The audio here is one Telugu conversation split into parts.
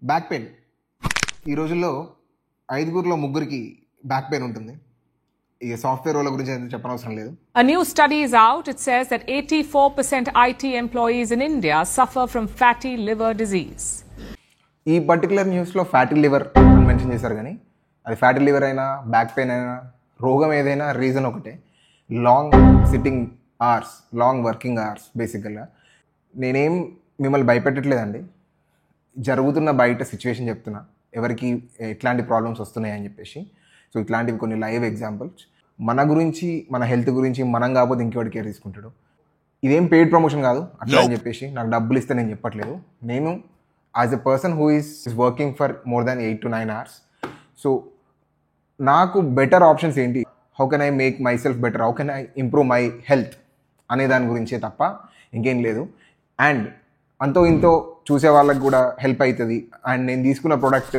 బ్యాక్ పెయిన్ ఈ రోజుల్లో 5గురిలో 3కి బ్యాక్ పెయిన్ ఉంటుంది. ఇక సాఫ్ట్వేర్ వాళ్ళ గురించి అయితే చెప్పనవసరం లేదు. A new study is out. It says that 84% IT employees in India suffer from fatty liver disease. ఈ పర్టికులర్ న్యూస్లో ఫ్యాటీ లివర్ అని మెన్షన్ చేశారు, కానీ అది ఫ్యాటీ లివర్ అయినా బ్యాక్ పెయిన్ అయినా రోగం ఏదైనా రీజన్ ఒకటే, long sitting hours, long working hours. బేసికల్గా నేనేం మిమ్మల్ని భయపెట్టట్లేదండి, జరుగుతున్న బయట సిచ్యువేషన్ చెప్తున్నా, ఎవరికి ఎట్లాంటి ప్రాబ్లమ్స్ వస్తున్నాయని చెప్పేసి. సో ఇట్లాంటివి కొన్ని లైవ్ ఎగ్జాంపుల్స్. మన గురించి, మన హెల్త్ గురించి మనం కాకపోతే ఇంకెవరి కేర్ తీసుకుంటాడు. ఇదేం పెయిడ్ ప్రమోషన్ కాదు అట్లా అని చెప్పేసి నాకు డబ్బులు ఇస్తే నేను చెప్పట్లేదు. నేను as a person who is working for more than 8 to 9 hours, so నాకు బెటర్ ఆప్షన్స్ ఏంటి, how can I make my self better, how can I improve my health అనే దాని గురించే తప్ప ఇంకేం లేదు. అండ్ అంతో ఇంతో చూసే వాళ్ళకి కూడా హెల్ప్ అవుతుంది, అండ్ నేను తీసుకున్న ప్రోడక్ట్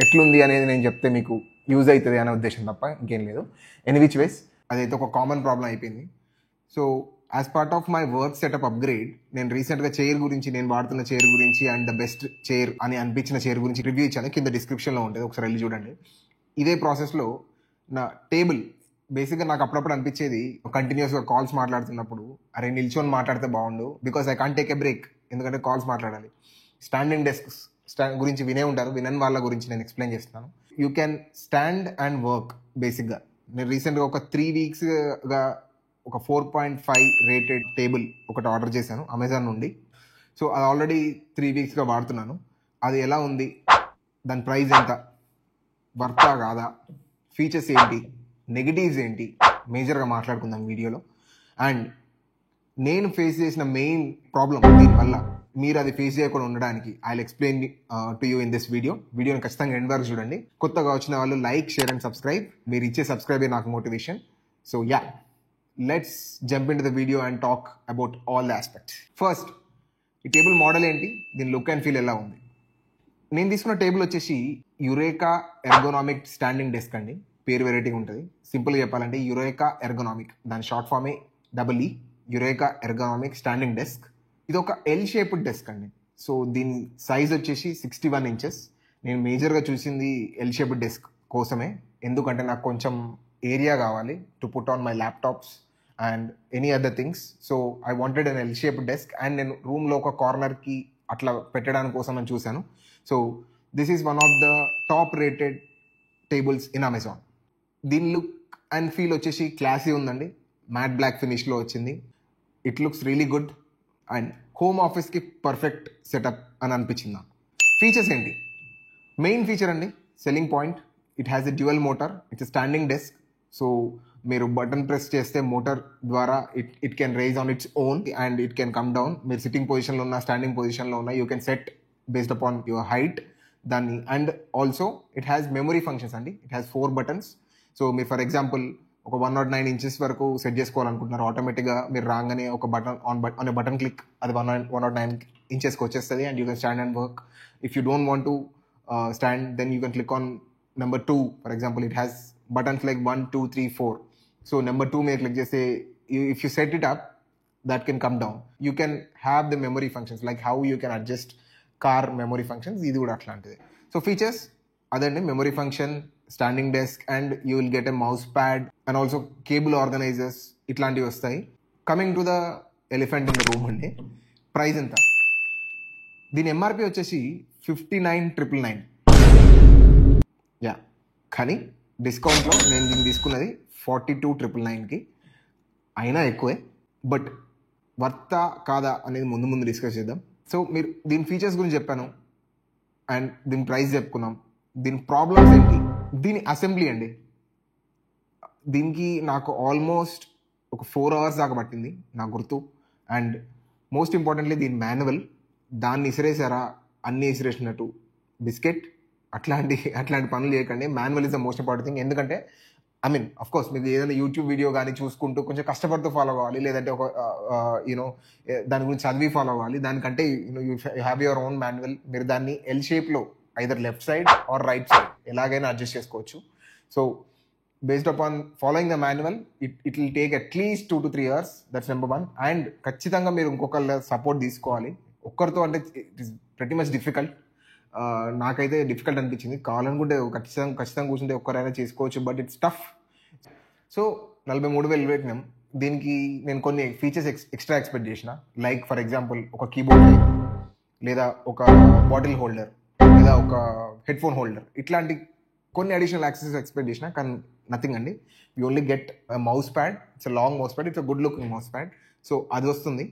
ఎట్లుంది అనేది నేను చెప్తే మీకు యూజ్ అవుతుంది అనే ఉద్దేశం తప్ప ఇంకేం లేదు. ఎనీ విచ్ వేస్ అదైతే ఒక కామన్ ప్రాబ్లం అయిపోయింది. So as part of my work setup upgrade, నేను రీసెంట్గా చైర్ గురించి, నేను వాడుతున్న చైర్ గురించి అండ్ ద బెస్ట్ చైర్ అని అనిపించిన చైర్ గురించి రివ్యూ ఇచ్చాను, కింద డిస్క్రిప్షన్లో ఉంటుంది, ఒకసారి వెళ్ళి చూడండి. ఇదే ప్రాసెస్లో నా టేబుల్, బేసిక్గా నాకు అప్పుడప్పుడు అనిపించేది కంటిన్యూస్గా కాల్స్ మాట్లాడుతున్నప్పుడు, అరే నిల్చొని మాట్లాడితే బాగుండు, because I can't take a break, ఎందుకంటే కాల్స్ మాట్లాడాలి. స్టాండింగ్ డెస్క్ గురించి వినే ఉంటారు, వినని వాళ్ళ గురించి నేను ఎక్స్ప్లెయిన్ చేస్తాను. You can stand and work. బేసిక్గా నేను రీసెంట్గా ఒక 3 weeksగా ఒక 4.5 రేటెడ్ టేబుల్ ఒకటి ఆర్డర్ చేశాను అమెజాన్ నుండి. సో అది ఆల్రెడీ 3 weeksగా వాడుతున్నాను. అది ఎలా ఉంది, దాని ప్రైస్ ఎంత, వర్తా కాదా, ఫీచర్స్ ఏంటి, నెగిటివ్స్ ఏంటి, మేజర్గా మాట్లాడుకుందాం వీడియోలో. అండ్ నేను ఫేస్ చేసిన మెయిన్ ప్రాబ్లం దీనివల్ల మీరు అది ఫేస్ చేయకుండా ఉండడానికి I will explain to you in this video. వీడియోని ఖచ్చితంగా ఎండ్ వరకు చూడండి. కొత్తగా వచ్చిన వాళ్ళు లైక్, షేర్ అండ్ సబ్స్క్రైబ్. మీరు ఇచ్చే సబ్స్క్రైబే నాకు motivation. So yeah, let's jump in to the video and talk about all the aspects. First, ఈ టేబుల్ మోడల్ ఏంటి, దీని లుక్ అండ్ ఫీల్ ఎలా ఉంది. నేను తీసుకున్న టేబుల్ వచ్చేసి యురేకా ఎర్గోనామిక్ స్టాండింగ్ డెస్క్ అండి. పేరు వెరైటీగా ఉంటుంది. సింపుల్గా చెప్పాలంటే యురేకా ఎర్గోనామిక్, దాని షార్ట్ ఫామే EE, Eureka Ergonomic standing desk. ఇది ఒక ఎల్ షేప్డ్ డెస్క్ అండి. సో దీని సైజ్ వచ్చేసి 61 inches. నేను మేజర్గా చూసింది ఎల్ షేప్డ్ డెస్క్ కోసమే, ఎందుకంటే నాకు కొంచెం ఏరియా కావాలి to put on my laptops and any other things. So I wanted an L shaped desk, and నేను రూమ్లో ఒక కార్నర్కి అట్లా పెట్టడానికి కోసం అని చూశాను. So this is one of the top rated tables in Amazon. దీని లుక్ అండ్ ఫీల్ వచ్చేసి క్లాసీ ఉందండి. మ్యాట్ బ్లాక్ ఫినిష్లో వచ్చింది. It looks really good and home ఆఫీస్కి పర్ఫెక్ట్ సెటప్ అని అనిపించింది నాకు. ఫీచర్స్ ఏంటి, మెయిన్ ఫీచర్ అండి, selling point, it has a dual motor. It's standing desk. So మీరు బటన్ ప్రెస్ చేస్తే మోటార్ ద్వారా it can rise on its own and it can come down. మీరు సిట్టింగ్ పొజిషన్లో ఉన్న, స్టాండింగ్ పొజిషన్లో ఉన్న, you can set based upon your height దాన్ని. And also it has memory functions అండి. It has 4 buttons. సో మీరు ఫర్ ఎగ్జాంపుల్ ఒక 109 inches వరకు సెట్ చేసుకోవాలనుకుంటున్నారు, ఆటోమేటిక్గా మీరు రాగానే ఒక బటన్ ఆన్ బటన్ క్లిక్, అది 109 inchesకి వచ్చేస్తుంది and you can stand and work. If you don't want to stand, then you can click on number 2. For example it has buttons like 1, 2, 3, 4. So number 2 మీద క్లిక్ చేస్తే, if you set it up, that can come down. You can have the memory functions like how you can adjust car memory functions. ఇది కూడా అట్లాంటిది. సో ఫీచర్స్ అదండి, memory function, standing desk, and you will get a mouse pad and also cable organisers, ఇట్లాంటివి వస్తాయి. Coming to the elephant in the room అండి, ప్రైస్ ఎంత. దీని ఎంఆర్పి వచ్చేసి 59,999. యా, కానీ డిస్కౌంట్లో నేను దీన్ని తీసుకున్నది 42,999కి. అయినా ఎక్కువే, బట్ వర్తా కాదా అనేది ముందు డిస్కస్ చేద్దాం. సో మీరు దీని ఫీచర్స్ గురించి చెప్పాను అండ్ దీని ప్రైస్ చెప్పుకున్నాం. దీని ప్రాబ్లమ్స్ ఏంటి, దీని అసెంబ్లీ అండి. దీనికి నాకు ఆల్మోస్ట్ ఒక 4 hours దాకా పట్టింది నాకు గుర్తు. అండ్ మోస్ట్ ఇంపార్టెంట్లీ దీని మాన్యువల్, దాన్ని ఇసిరేసారా అన్నీ ఇసిరేసినట్టు బిస్కెట్, అట్లాంటి పనులు చేయకండి. Manual is the most important thing. ఎందుకంటే ఐ మీన్ అఫ్ కోర్స్ మీకు ఏదైనా యూట్యూబ్ వీడియో కానీ చూసుకుంటూ కొంచెం కష్టపడుతూ ఫాలో అవ్వాలి, లేదంటే ఒక దాని గురించి చదివి ఫాలో అవ్వాలి. దానికంటే you have your own manual. మీరు దాన్ని ఎల్ షేప్లో either left side or right side ఎలాగైనా అడ్జస్ట్ చేసుకోవచ్చు. So based upon following the manual, it will take at least 2 to 3 hours. That's number 1. And ఖచ్చితంగా మీరు ఇంకొకళ్ళ సపోర్ట్ తీసుకోవాలి. ఒక్కరితో అంటే it is pretty much difficult. నాకైతే డిఫికల్ట్ అనిపించింది. కావాలనుకుంటే ఖచ్చితంగా కూర్చుంటే ఒక్కరైనా చేసుకోవచ్చు, బట్ ఇట్స్ టఫ్. సో 43,000 పెట్టినాం. దీనికి నేను కొన్ని ఫీచర్స్ ఎక్స్ట్రా ఎక్స్పెక్ట్ చేసిన. లైక్ ఫర్ ఎగ్జాంపుల్ ఒక కీబోర్డ్, లేదా ఒక బాటిల్ హోల్డర్, లేదా ఒక హెడ్ ఫోన్ హోల్డర్, ఇట్లాంటి కొన్ని అడిషనల్ యాక్సెసరీస్ ఎక్స్పెక్ట్ చేసిన. కానీ నథింగ్ అండి. You only get mouse pad. It's long mouse pad, it's good looking mouse pad. So అది వస్తుంది.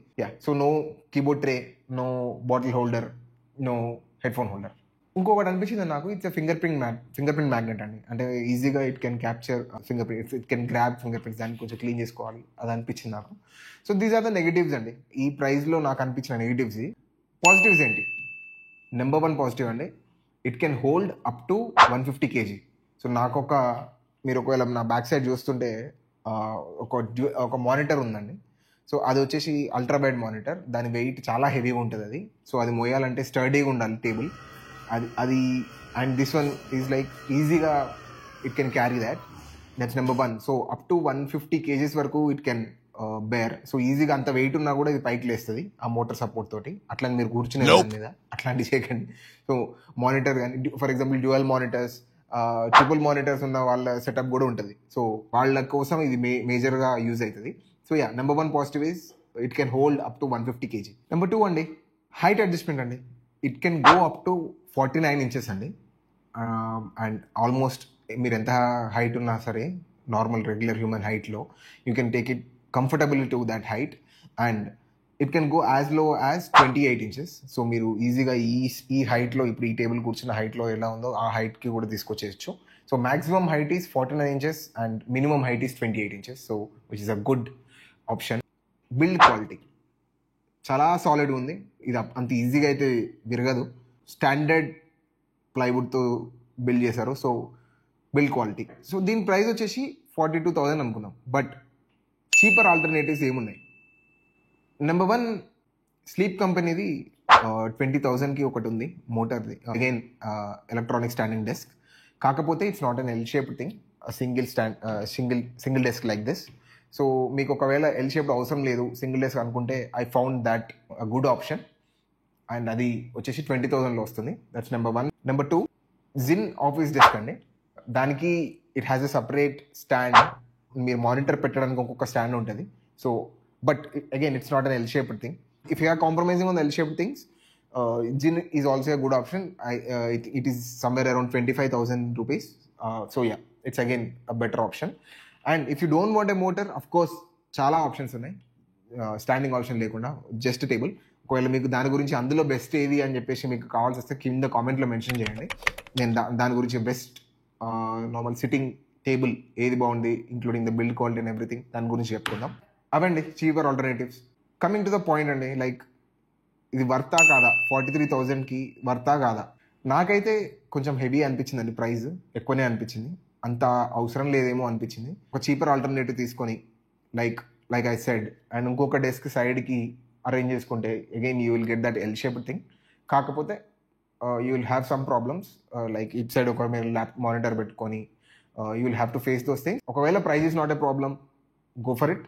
So no keyboard tray, no bottle holder, no headphone holder. ఇంకొకటి అనిపించింది నాకు, ఇట్స్ ఫింగర్ ప్రింట్ మ్యాగ్నెట్ అండి. అంటే ఈజీగా it can capture fingerprints, it can grab fingerprints, దాన్ని కొంచెం క్లీన్ చేసుకోవాలి, అది అనిపించింది నాకు. So these are the negatives అండి. ఈ ప్రైస్లో నాకు అనిపించిన నెగిటివ్స్. పాజిటివ్స్ ఏంటి? నెంబర్ 1 పాజిటివ్ అండి, it can hold up to 150 kg. So మీరు ఒకవేళ నా బ్యాక్ సైడ్ చూస్తుంటే ఒక మానిటర్ ఉందండి. సో అది వచ్చేసి అల్ట్రా వైడ్ మానిటర్. దాని వెయిట్ చాలా హెవీగా ఉంటుంది అది. సో అది మోయాలంటే స్టడీగా ఉండాలి టేబుల్ అది. And this one is like ఈజీగా it can carry that's number 1. So up to 150 kgs వరకు ఇట్ కెన్ బేర్. సో ఈజీగా అంత వెయిట్ ఉన్నా కూడా ఇది పైకి లేస్తుంది ఆ మోటార్ సపోర్ట్ తోటి. అట్లా మీరు కూర్చునే దాని మీద అట్లాంటివి చేయకండి. సో మానిటర్ కానీ for example dual monitors, triple monitors ఉన్న వాళ్ళ సెటప్ కూడా ఉంటుంది. సో వాళ్ళ కోసం ఇది మేజర్గా యూజ్ అవుతుంది. So number 1 positive is it can hold up to 150 kg. Number 2 అండి, హైట్ అడ్జస్ట్మెంట్ అండి. It can go up to 49 inches అండి. అండ్ ఆల్మోస్ట్ మీరు ఎంత హైట్ ఉన్నా సరే, నార్మల్ రెగ్యులర్ హ్యూమన్ హైట్లో you can take it comfortable to that height. And it can go as low as 28 inches. So మీరు ఈజీగా ఈ హైట్లో, ఇప్పుడు ఈ టేబుల్ కూర్చున్న హైట్లో ఎలా ఉందో ఆ హైట్కి కూడా తీసుకొచ్చేయచ్చు. So maximum height is 49 inches and minimum height is 28 inches. So which is a good option. Build quality చాలా సాలిడ్గా ఉంది. ఇది అంత ఈజీగా అయితే విరగదు. స్టాండర్డ్ ప్లైవుడ్తో బిల్డ్ చేశారు. So build quality. సో దీని ప్రైస్ వచ్చేసి 42,000 అనుకున్నాం. బట్ చీపర్ ఆల్టర్నేటివ్స్ ఏమున్నాయి? నెంబర్ 1 స్లీప్ కంపెనీది 20,000కి ఒకటి ఉంది మోటార్ది. Again electronic standing desk. కాకపోతే it's not an L shaped thing, single desk like this. So మీకు ఒకవేళ ఎల్ షేప్డ్ అవసరం లేదు, సింగిల్ డెస్క్ అనుకుంటే I found that a good option. And అది వచ్చేసి 20,000లో వస్తుంది. That's number 1. Number 2 Jin office desk అండి. దానికి it has a separate stand. మీరు మానిటర్ పెట్టడానికి ఒక్కొక్క స్టాండ్ ఉంటుంది. So but again it's not an L shaped thing. If you are compromising on the L shaped things, Jin is also a good option. It is somewhere around 25,000 rupees. So it's again a better option. And if you don't want a motor, of course చాలా ఆప్షన్స్ ఉన్నాయి స్టాండింగ్ ఆప్షన్ లేకుండా, జస్ట్ టేబుల్. ఒకవేళ మీకు దాని గురించి అందులో బెస్ట్ ఏది అని చెప్పేసి మీకు కావాల్సి వస్తే కింద కామెంట్లో మెన్షన్ చేయండి. నేను దాని గురించి బెస్ట్ నార్మల్ సిట్టింగ్ టేబుల్ ఏది బాగుంది, including the build quality and everything, దాని గురించి చెప్పుకుందాం. అవండి cheaper alternatives. Coming to the point అండి, లైక్ ఇది వర్తా కాదా? 43,000కి వర్తా కాదా? నాకైతే కొంచెం హెవీ అనిపించిందండి. ప్రైస్ ఎక్కువనే అనిపించింది. అంత అవసరం లేదేమో అనిపించింది. ఒక చీపర్ ఆల్టర్నేటివ్ తీసుకొని లైక్ ఐ సెడ్, అండ్ ఇంకొక డెస్క్ సైడ్కి అరేంజ్ చేసుకుంటే again you will get that L shaped thing. కాకపోతే you will have some problems. Like it side ఒక మీరు మానిటర్ పెట్టుకొని you will have to face those things. ఒకవేళ price is not a problem, go for it.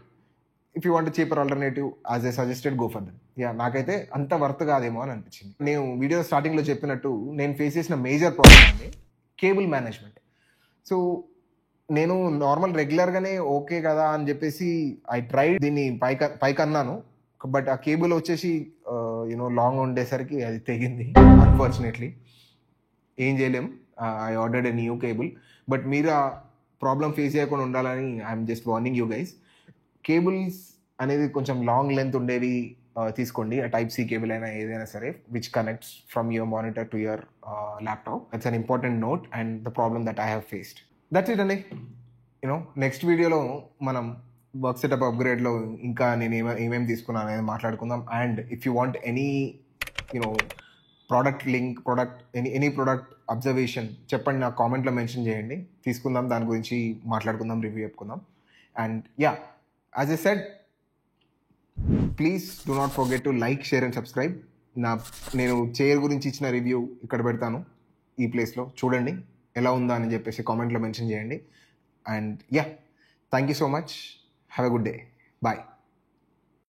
If you want cheaper alternative as I suggested, go for that. నాకైతే అంత వర్త్ కాదేమో అని అనిపించింది. నేను వీడియో స్టార్టింగ్లో చెప్పినట్టు నేను ఫేస్ చేసిన మేజర్ ప్రాబ్లమ్ అండి కేబుల్ మేనేజ్మెంట్. సో నేను నార్మల్ రెగ్యులర్గానే ఓకే కదా అని చెప్పేసి ఐ ట్రైడ్ దీన్ని పైకి అన్నాను. బట్ ఆ కేబుల్ వచ్చేసి లాంగ్ ఉండేసరికి అది తెగింది. అన్ఫార్చునేట్లీ ఏం చేయలేం. I ordered a new cable. But మీరు ఆ ప్రాబ్లం ఫేస్ చేయకుండా ఉండాలని I'm just warning you guys. Cables అనేది కొంచెం లాంగ్ లెంత్ ఉండేవి తీసుకోండి. ఆ టైప్ సి కేబుల్ అయినా ఏదైనా సరే, which connects from your monitor to your laptop. That's an important note and the problem that I have faced. That's it అండి. నెక్స్ట్ వీడియోలో మనం వర్క్ సెటప్ అప్గ్రేడ్లో ఇంకా నేను ఏమేమి తీసుకున్నాను అనేది మాట్లాడుకుందాం. And if you want any product link, any product observation చెప్పండి, నాకు కామెంట్లో మెన్షన్ చేయండి. తీసుకుందాం, దాని గురించి మాట్లాడుకుందాం, రివ్యూ చెప్పుకుందాం. And as a said, please do not forget to like, share and subscribe. నేను చైర్ గురించి ఇచ్చిన రివ్యూ ఇక్కడ పెడతాను, ఈ ప్లేస్లో చూడండి ఎలా ఉందా అని చెప్పేసి కామెంట్లో మెన్షన్ చేయండి. And thank you so much. Have a good day. Bye.